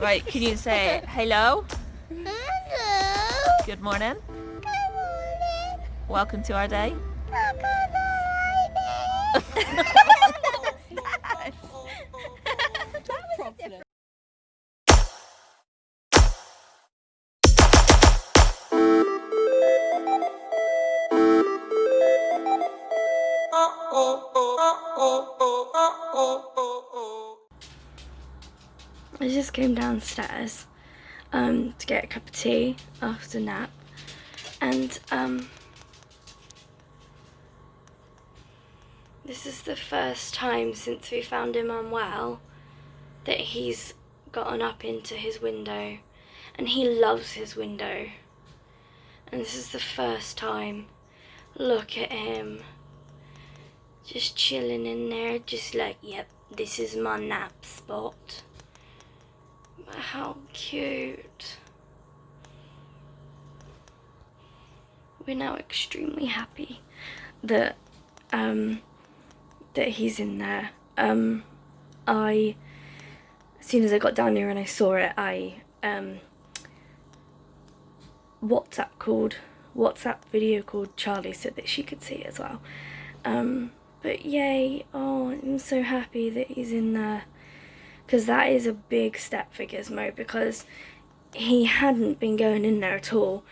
Right, can you say hello? Hello. Good morning. Good morning. Welcome to our day. I just came downstairs to get a cup of tea after nap, and this is the first time since we found him unwell that he's gotten up into his window, and he loves his window, and this is the first time. Look at him, just chilling in there, just like, yep, this is my nap spot. How cute. We're now extremely happy that that he's in there. As soon as I got down here and I saw it, I WhatsApp video called Charlie so that she could see it as well. But yay, oh, I'm so happy that he's in there, because that is a big step for Gizmo, because he hadn't been going in there at all.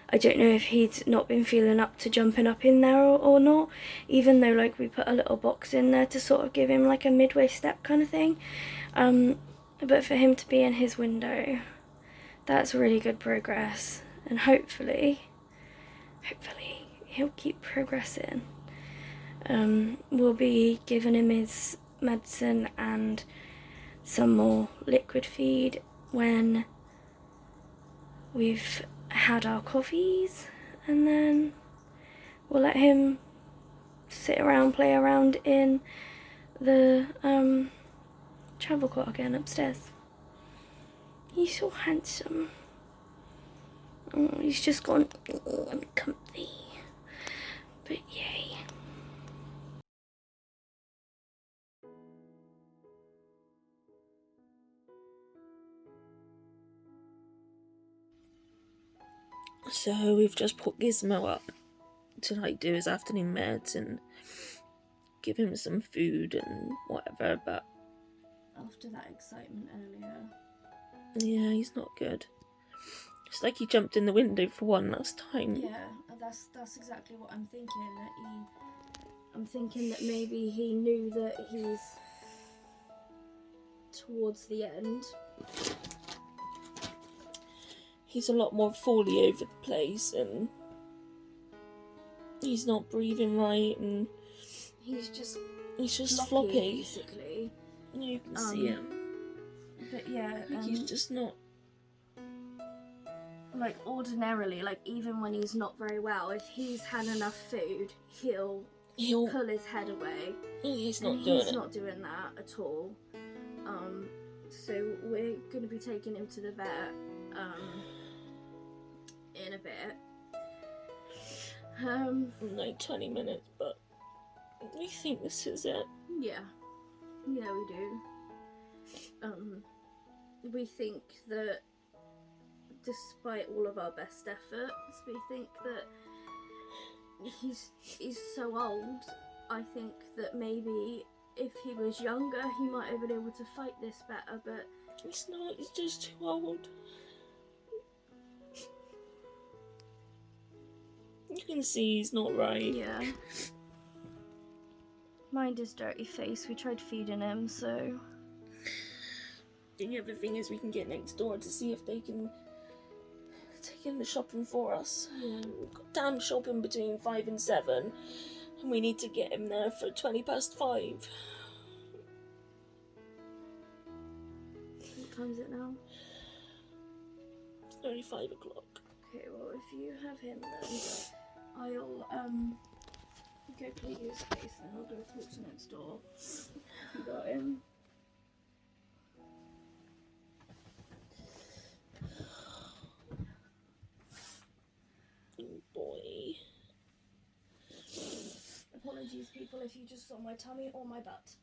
I don't know if he'd not been feeling up to jumping up in there or not, even though like we put a little box in there to sort of give him like a midway step kind of thing. But for him to be in his window, that's really good progress, and hopefully he'll keep progressing. We'll be giving him his medicine and some more liquid feed when we've had our coffees, and then we'll let him sit around, play around in the travel cot again upstairs. He's so handsome. Oh, he's just gone, oh, I'm comfy. But yay. So we've just put Gizmo up to like do his afternoon meds and give him some food and whatever, but After that excitement earlier. yeah, he's not good. It's like he jumped in the window for one last time. Yeah, that's exactly what I'm thinking. I'm thinking that maybe he knew that he's towards the end. He's a lot more folly over the place, and he's not breathing right, and He's just floppy. basically. You can see him. But yeah, He's just not. Like ordinarily, like even when he's not very well, if he's had enough food, he'll pull his head away. He's and not doing he's it. not doing that at all. So we're gonna be taking him to the vet in a bit. Like 20 minutes, but we think this is it. Yeah, we do. We think that despite all of our best efforts, we think that he's so old. I think that maybe if he was younger, he might have been able to fight this better, but he's not. He's just too old. You can see he's not right. yeah. Mind his dirty face. We tried feeding him, so. The other thing is we can get next door to see if they can take in the shopping for us. Yeah. We've got damn shopping between 5 and 7, and we need to get him there for 5:20. What time is it now? It's nearly 5 o'clock. Okay, well if you have him then, I'll go clean your space and I'll go talk to next door. You got him. Oh boy. Apologies people if you just saw my tummy or my butt.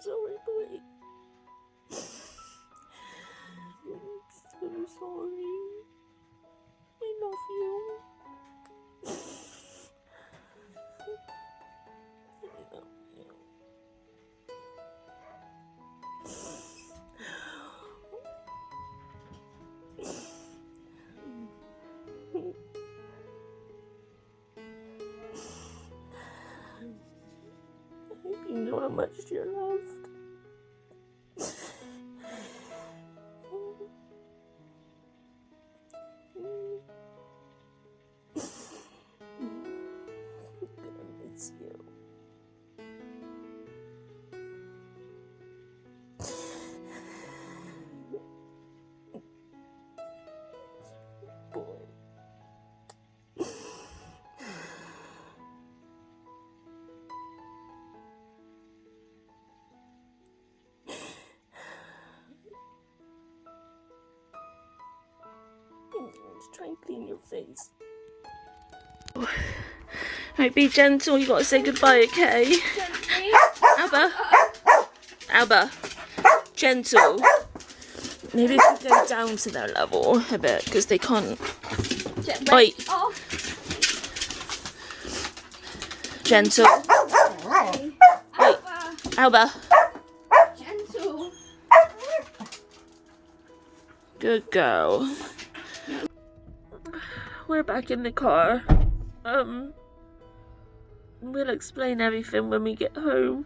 sorry, boy. I'm so sorry. I love you. I love you. You know how much you're loved. I'm gonna miss you. Boy. Just try and clean your face. Right, be gentle. You gotta say goodbye, okay? Alba. Alba. Gentle. Maybe we could go down to their level a bit because they can't. Oi. Gentle. Wait. Alba. Gentle. Good girl. We're back in the car. We'll explain everything when we get home.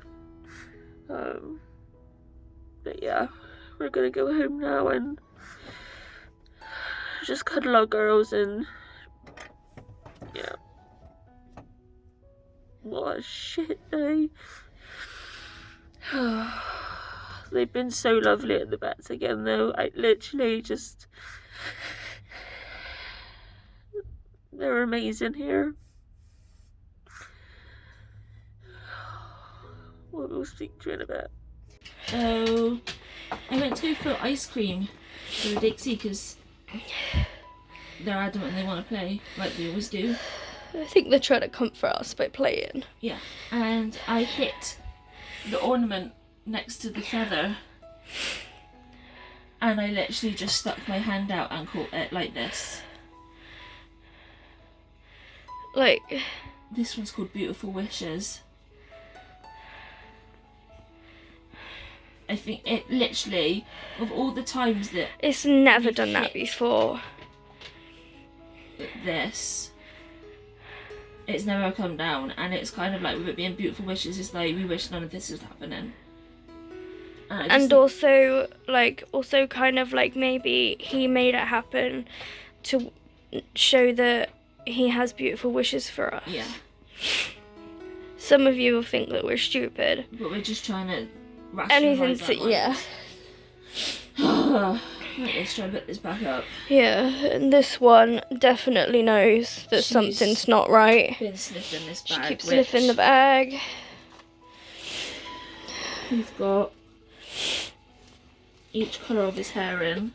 But yeah, we're gonna go home now and just cuddle our girls and yeah. What a shit day. They've been so lovely at the vets again though. I literally just, they're amazing here. We'll speak to you in a bit. So I went to go for ice cream for Dixie because they're adamant they want to play like they always do. I think they're trying to comfort us by playing. Yeah, and I hit the ornament next to the feather and I literally just stuck my hand out and caught it like this. Like, this one's called Beautiful Wishes. I think it literally, of all the times that it's never done that before. This, it's never come down, and it's kind of like with it being Beautiful Wishes, it's like we wish none of this was happening. And also kind of like maybe he made it happen to show that he has beautiful wishes for us. Yeah. Some of you will think that we're stupid, but we're just trying to rationalise our minds. Yeah. Right, let's try and put this back up. Yeah, and this one definitely knows that something's not right. Been sniffing this bag. She keeps sniffing the bag. We've got each colour of his hair in.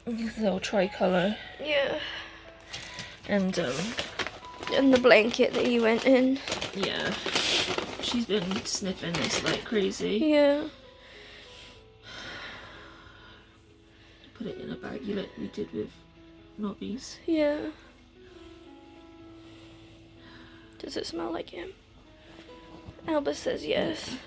This little tricolour. Yeah. And the blanket that he went in. Yeah. She's been sniffing this like crazy. Yeah. Put it in a baggie like we did with Nobby's. Yeah. Does it smell like him? Albus says yes.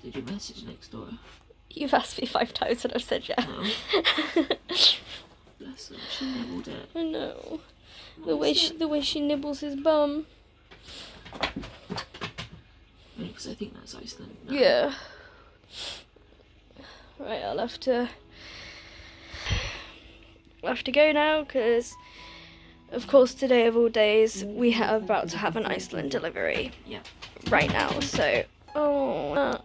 Did you message next door? You've asked me 5 times and I've said yeah. No. Bless her, she nibbled it. I know. The way she nibbles his bum. Because I think that's Iceland. No. Yeah. Right, I'll have to go now because, of course, today of all days we are about to have an Iceland delivery. Yeah. Right now, so Oh.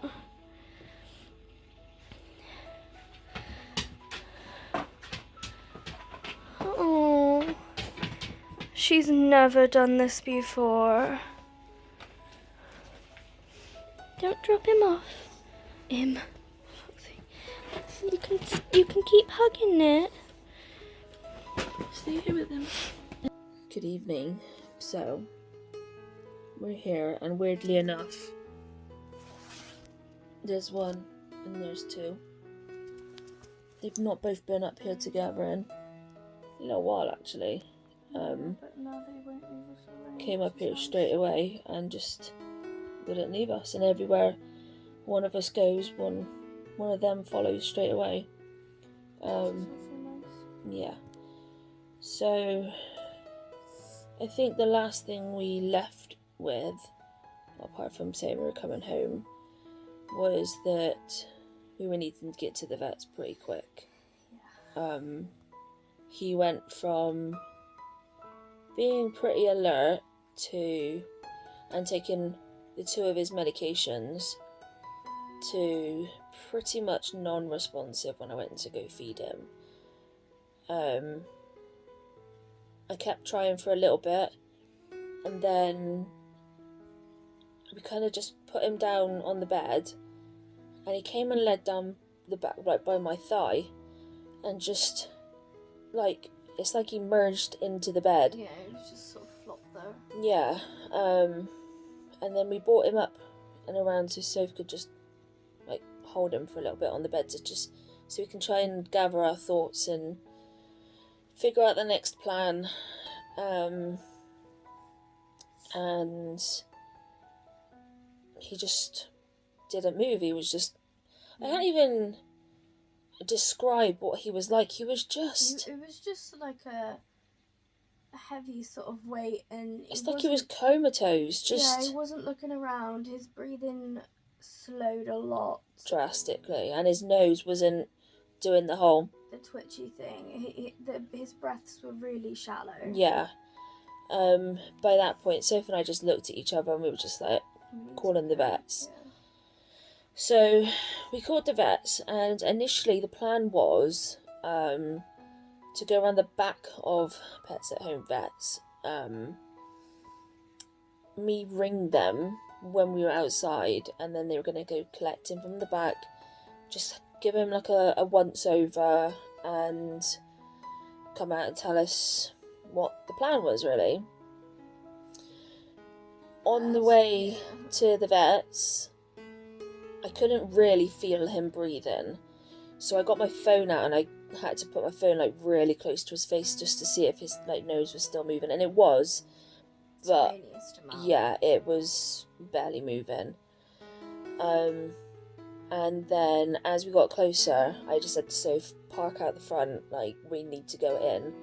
Oh. She's never done this before. Don't drop him off. You can keep hugging it. Stay here with him. Good evening. So, we're here, and weirdly enough, there's one and there's two. They've not both been up here together in a little while, actually. But now they won't leave us alone. Came up here straight away and just wouldn't leave us. And everywhere one of us goes, one of them follows straight away. Yeah. So I think the last thing we left with, apart from saying we were coming home, was that we were needing to get to the vets pretty quick. Yeah. He went from being pretty alert and taking the two of his medications to pretty much non-responsive when I went to go feed him. I kept trying for a little bit, and then we kind of just put him down on the bed, and he came and laid down the back, like by my thigh, and just like, it's like he merged into the bed. Yeah, it was just sort of flopped there. Yeah, and then we brought him up and around so Sophie could just like hold him for a little bit on the bed, to just so we can try and gather our thoughts and figure out the next plan. And he just didn't move. He was just, I can't even describe what he was like. He was just, It was just like a heavy sort of weight, and it's like he was comatose. Yeah, he Just wasn't looking around. His breathing slowed a lot. drastically, and his nose wasn't doing the whole The twitchy thing. His breaths were really shallow. yeah. By that point, Sophie and I just looked at each other and we were just like calling the vets. Yeah. So we called the vets, and initially the plan was to go around the back of Pets at Home Vets. Me ring them when we were outside, and then they were going to go collect him from the back, just give him like a once over and come out and tell us what the plan was, really. On the way to the vets, I couldn't really feel him breathing, so I got my phone out and I had to put my phone like really close to his face just to see if his like nose was still moving, and it was, but yeah, it was barely moving. And then as we got closer, I just said to Soph, park out the front, like we need to go in.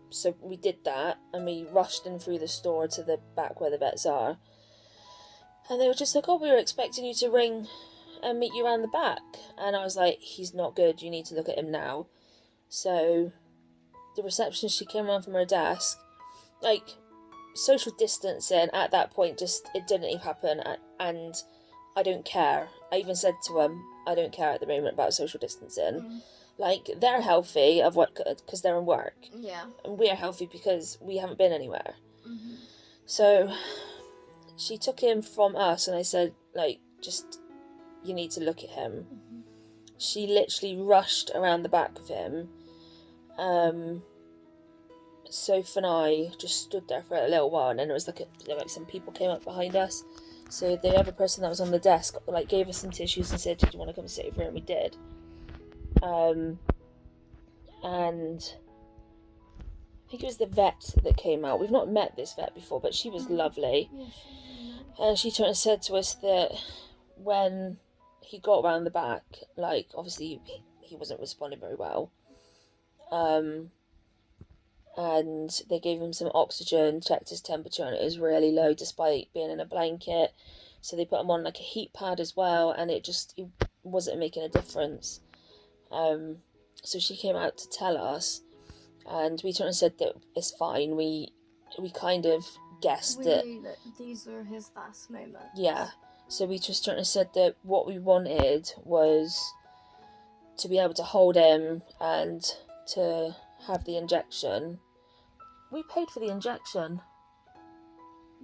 So we did that, and we rushed in through the store to the back where the vets are. And they were just like, oh, we were expecting you to ring and meet you around the back. And I was like, he's not good, you need to look at him now. So the receptionist, she came around from her desk, like, social distancing at that point, just, it didn't even happen. And I don't care. I even said to him, I don't care at the moment about social distancing. Like, they're healthy of what, because they're in work. Yeah. And we're healthy because we haven't been anywhere. So she took him from us, and I said, like, just, you need to look at him. She literally rushed around the back of him. Soph and I just stood there for a little while, and then there was like some people came up behind us. So the other person that was on the desk like gave us some tissues and said, did you want to come sit over here? And we did. And I think it was the vet that came out. We've not met this vet before, but she was lovely. Yeah, she was really nice. And she turned and said to us that when he got round the back, like, obviously he wasn't responding very well. And they gave him some oxygen, checked his temperature, and it was really low despite being in a blanket. So they put him on like a heat pad as well, and it wasn't making a difference. So she came out to tell us, and we turned and said that it's fine. We kind of guessed We that. knew that these were his last moments. Yeah. So we just sort of said that what we wanted was to be able to hold him and to have the injection. We paid for the injection.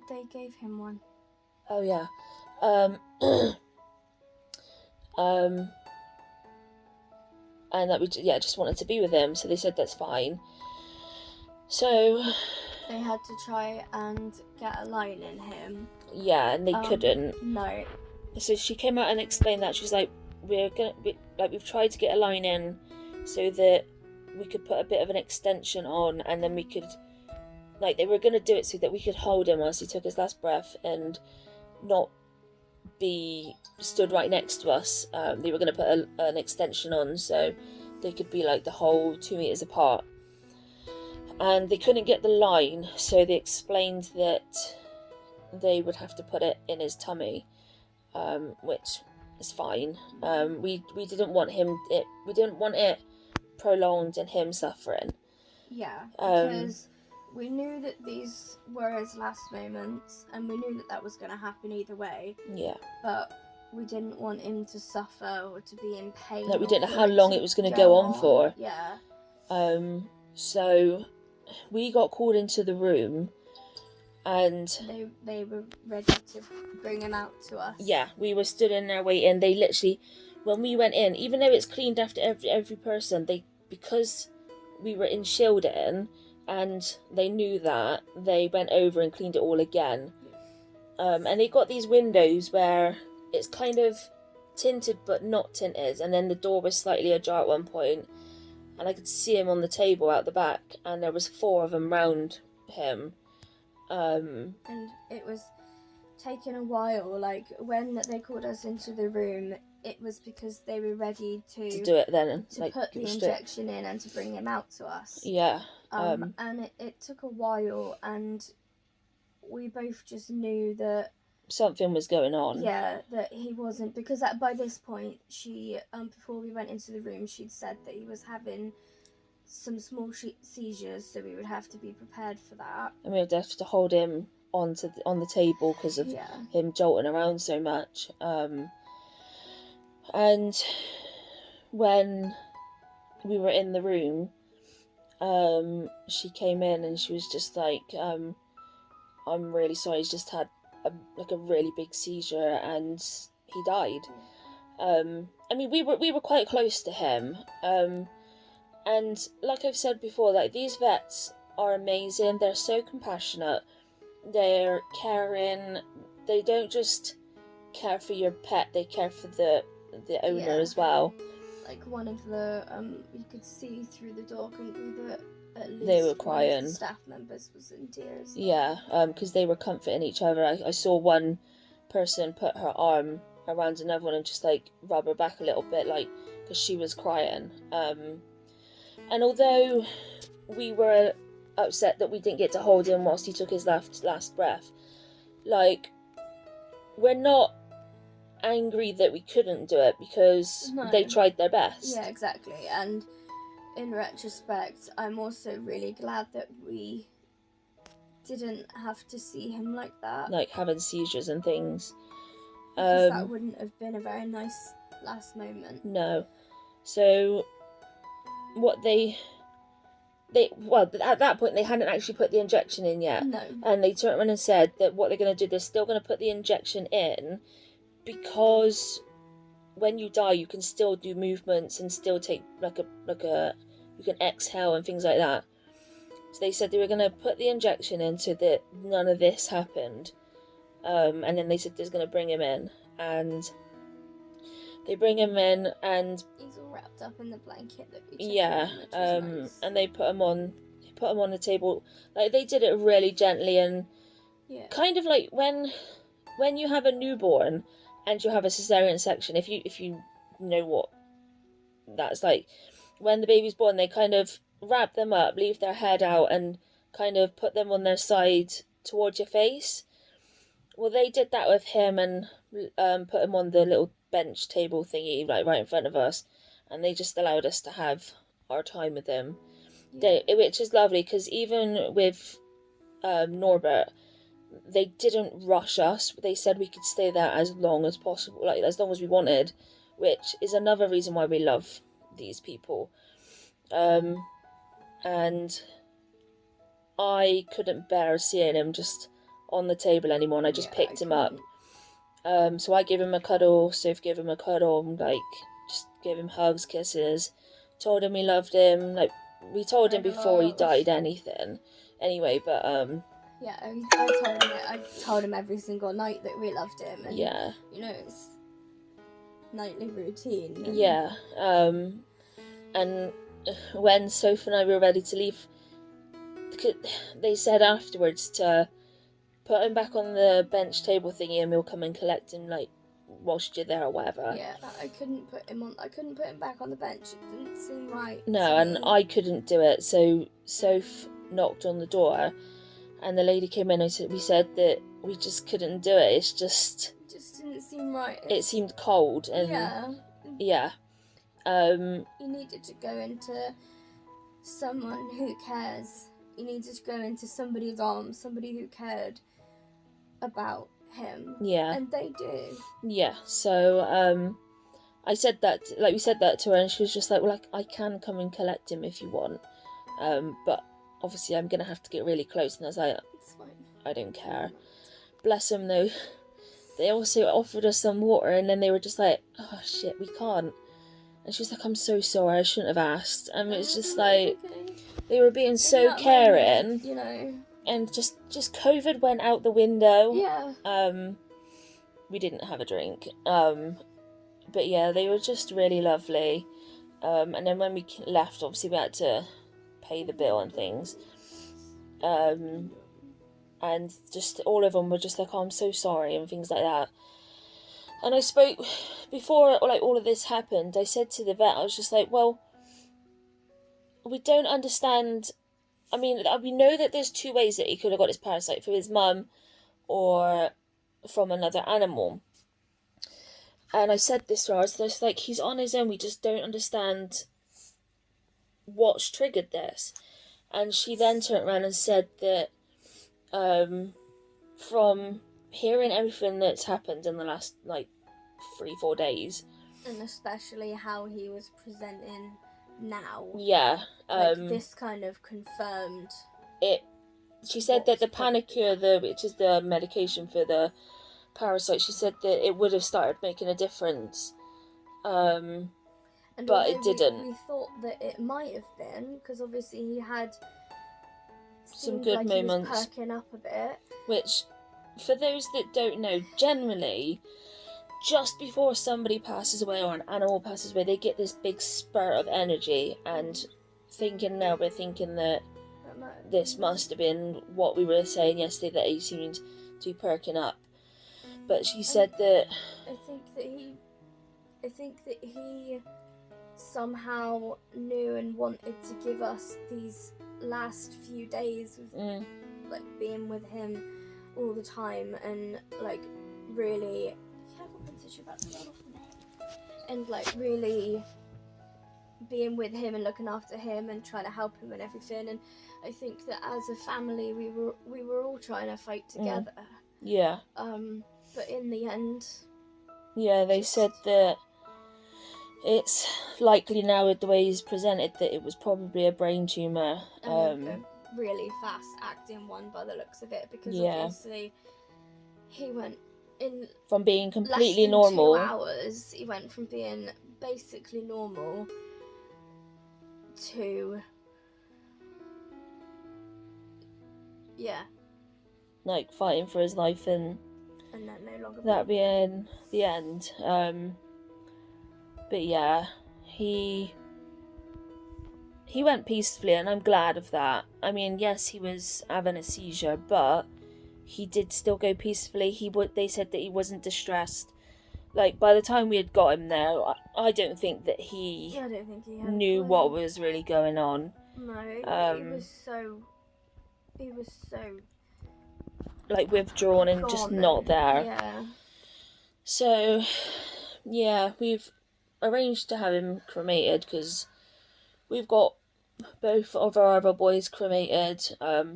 They gave him one. Oh yeah. And that we just wanted to be with him. So they said that's fine. So They had to try and get a line in him. yeah, and they couldn't. No. So she came out and explained that. She's like, we've tried to get a line in so that we could put a bit of an extension on, and then we could, like, they were going to do it so that we could hold him whilst he took his last breath and not be stood right next to us. They were going to put an extension on so they could be like the whole 2 meters apart. And they couldn't get the line, so they explained that they would have to put it in his tummy, which is fine. We didn't want we didn't want it prolonged and him suffering. Yeah, because we knew that these were his last moments, and we knew that was going to happen either way. Yeah. But we didn't want him to suffer or to be in pain. Like, we didn't know how long it was going to go on for. Yeah. So we got called into the room, and they were ready to bring him out to us. Yeah, we were stood in there waiting. They literally, when we went in, even though it's cleaned after every person, because we were in shielding and they knew that, they went over and cleaned it all again. And they got these windows where it's kind of tinted but not tinted, and then the door was slightly ajar at one point, and I could see him on the table out the back, and there was 4 of them round him. And it was taking a while. Like, when they called us into the room, it was because they were ready to do it then, to like, put the injection in and to bring him out to us. Yeah. And it took a while, and we both just knew that something was going on. Yeah, that he wasn't, because by this point, she, before we went into the room, she'd said that he was having some small seizures, so we would have to be prepared for that. And we would have to hold him on the table because of him jolting around so much. And when we were in the room, she came in and she was just like, I'm really sorry, he's just had a really big seizure and he died. I mean, we were quite close to him, and like I've said before, like, these vets are amazing. They're so compassionate, they're caring, they don't just care for your pet, they care for the owner as well. Like, one of the you could see through the door, couldn't you, that at least they were crying. One of the staff members was in tears. Yeah, because they were comforting each other. I saw one person put her arm around another one and just, like, rub her back a little bit, like, because she was crying. And although we were upset that we didn't get to hold him whilst he took his last breath, like, we're not angry that we couldn't do it, because they tried their best. Yeah, exactly. And in retrospect, I'm also really glad that we didn't have to see him like that. Like, having seizures and things. Because that wouldn't have been a very nice last moment. No. So, what well, at that point, they hadn't actually put the injection in yet. No. And they turned around and said that what they're going to do, they're still going to put the injection in, because when you die, you can still do movements and still take, you can exhale and things like that. So they said they were going to put the injection in so that none of this happened. And then they said they're going to bring him in, and they bring him in, and he's all wrapped up in the blanket that we took him, which was nice. And they put him on the table. Like, they did it really gently, and kind of like when you have a newborn and you have a cesarean section, if you know what that's like, when the baby's born, they kind of wrap them up, leave their head out, and kind of put them on their side towards your face. Well, they did that with him, and put him on the little bench table thingy, like, right in front of us, and they just allowed us to have our time with him. Which is lovely, because even with Norbert, they didn't rush us. They said we could stay there as long as possible, like as long as we wanted, which is another reason why we love these people. And I couldn't bear seeing him just on the table anymore, and I just picked him up. So I gave him a cuddle, Soph gave him a cuddle, and, like, just gave him hugs, kisses, told him we loved him, like, we told him before he died anyway, but, Yeah, I told him every single night that we loved him, and, yeah. you know, it's nightly routine. And... Yeah, and when Soph and I were ready to leave, they said afterwards to put him back on the bench table thingy, and we'll come and collect him, like, whilst you're there or whatever. Yeah, I couldn't put him back on the bench. It didn't seem right. No, and I couldn't do it, so Soph knocked on the door, and the lady came in, and we said that we just couldn't do it. It just didn't seem right. It seemed cold, and yeah. You needed to go into someone who cares. You needed to go into somebody's arms, somebody who cared about him. Yeah. And they do. Yeah, so, I said that, like, we said that to her, and she was just like, well, I can come and collect him if you want, but obviously I'm gonna have to get really close, and I was like, it's fine. I don't care. Bless them, though. They also offered us some water, and then they were just like, oh shit, we can't. And she was like, I'm so sorry, I shouldn't have asked. And it's just like, okay. They were being so caring. Moment, you know. And just COVID went out the window. Yeah. We didn't have a drink. But yeah, they were just really lovely. And then when we left, obviously we had to pay the bill and things. And just all of them were just like, oh, I'm so sorry, and things like that. And I spoke, before, like, all of this happened, I said to the vet, I was just like, well, we don't understand. I mean, we know that there's two ways that he could have got his parasite, from his mum or from another animal. And I said this to her, I was just like, he's on his own, we just don't understand what's triggered this. And she then turned around and said that from hearing everything that's happened in the last, like, 3-4 days, and especially how he was presenting now, this kind of confirmed it. She said that the Panicure, which is the medication for the parasite, she said that it would have started making a difference, but it didn't. We thought that it might have been, because obviously he had some good moments, he was perking up a bit. Which, for those that don't know, generally, just before somebody passes away or an animal passes away, they get this big spurt of energy, and we're thinking that this must have been what we were saying yesterday, that he seemed to be perking up. But she said that I think that he somehow knew and wanted to give us these last few days of like being with him all the time, and like really and like really being with him and looking after him and trying to help him and everything. And I think that as a family we were all trying to fight together. But in the end, they said that it's likely now, with the way he's presented, that it was probably a brain tumour. A really fast acting one by the looks of it, because obviously he went in from being completely less than normal. 2 hours, he went from being basically normal to like fighting for his life, and then no longer that being the end. But yeah, he went peacefully, and I'm glad of that. I mean, yes, he was having a seizure, but he did still go peacefully. They said that he wasn't distressed. Like, by the time we had got him there, I don't think that he knew what was really going on. No, he was so like withdrawn and just not there. Yeah. So, yeah, we've arranged to have him cremated, because we've got both of our other boys cremated,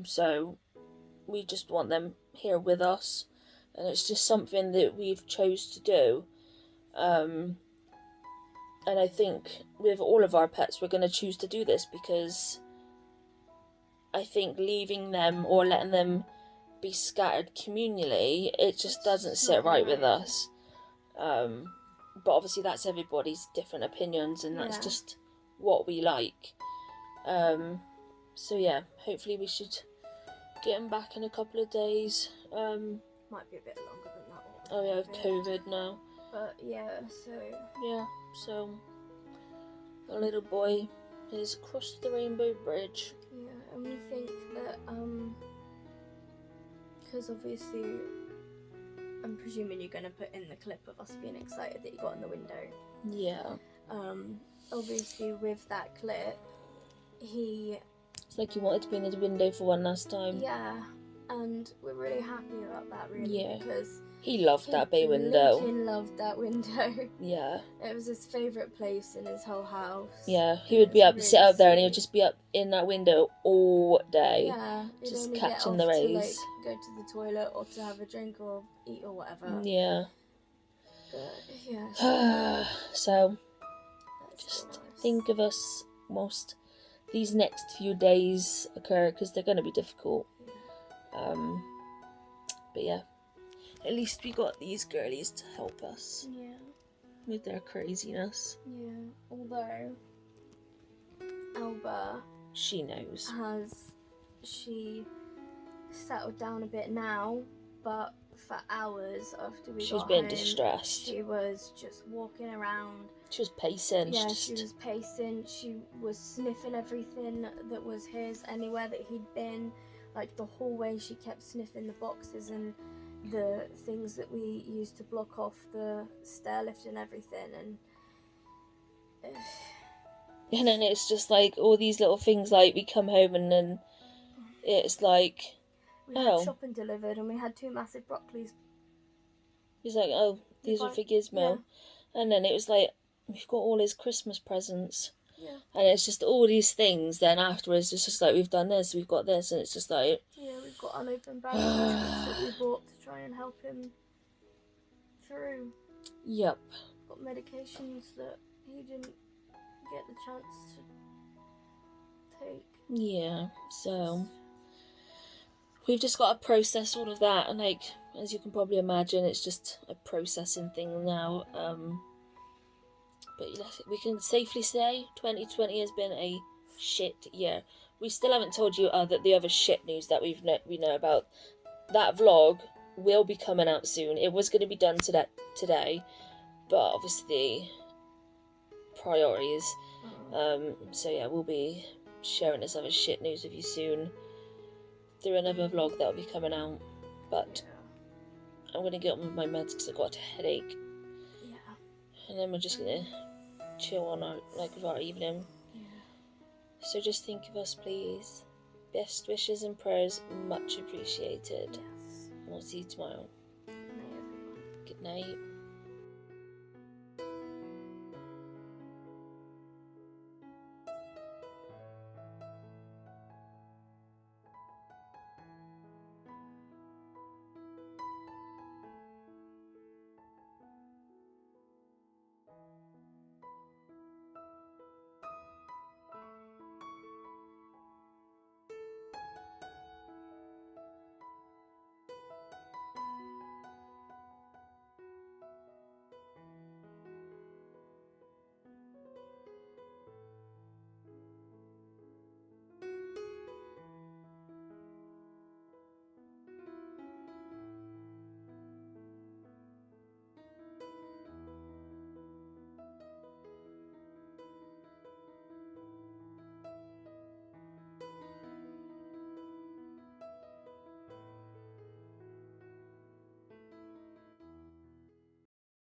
so we just want them here with us, and it's just something that we've chose to do. And I think with all of our pets, we're going to choose to do this because I think leaving them or letting them be scattered communally, it just doesn't sit right with us. But obviously that's everybody's different opinions, and that's just what we like. So yeah, hopefully we should get them back in a couple of days. Might be a bit longer than that. Oh yeah, with COVID now. But yeah, so the little boy has crossed the Rainbow Bridge. Yeah, and we think that because obviously I'm presuming you're going to put in the clip of us being excited that you got in the window. Yeah. Obviously with that clip, it's like he wanted to be in his window for one last time. Yeah, and we're really happy about that, really, because he loved that bay window. He loved that window. Yeah. It was his favourite place in his whole house. Yeah, he would be up, sit up there, and he would just be up in that window all day. Yeah, just catching the rays. To, go to the toilet or to have a drink or eat or whatever. Yeah. But, yeah. So, just think of us whilst these next few days occur, because they're going to be difficult. But yeah, at least we got these girlies to help us. Yeah. With their craziness. Yeah, although Alba, she knows. She settled down a bit now, but for hours after we she was got being home, distressed. She was just walking around. She was pacing. Yeah, she was pacing. She was sniffing everything that was his, anywhere that he'd been. Like the hallway, she kept sniffing the boxes and the things that we used to block off the stair lift and everything. And then it's just like all these little things, like we come home and then it's like, we had shopping delivered and we had 2 massive broccolis. He's like, oh, these are for Gizmo. Yeah. And then it was like, we've got all his Christmas presents. Yeah. And it's just all these things. Then afterwards, it's just like, we've done this, we've got this, and it's just like... Yeah, we've got unopened bags that we bought to try and help him through. Yep. Got medications that he didn't get the chance to take. Yeah, so... we've just got to process all of that, and like, as you can probably imagine, it's just a processing thing now. But we can safely say 2020 has been a shit year. We still haven't told you that the other shit news that we know about. That vlog will be coming out soon. It was going to be done today, but obviously priorities. So yeah, we'll be sharing this other shit news with you soon through another vlog that will be coming out. But I'm going to get on with my meds because I've got a headache. Yeah. And then we're just going to chill on our evening. Yeah. So just think of us, please. Best wishes and prayers much appreciated. Yes. And we'll see you tomorrow. Good night, everyone. Good night.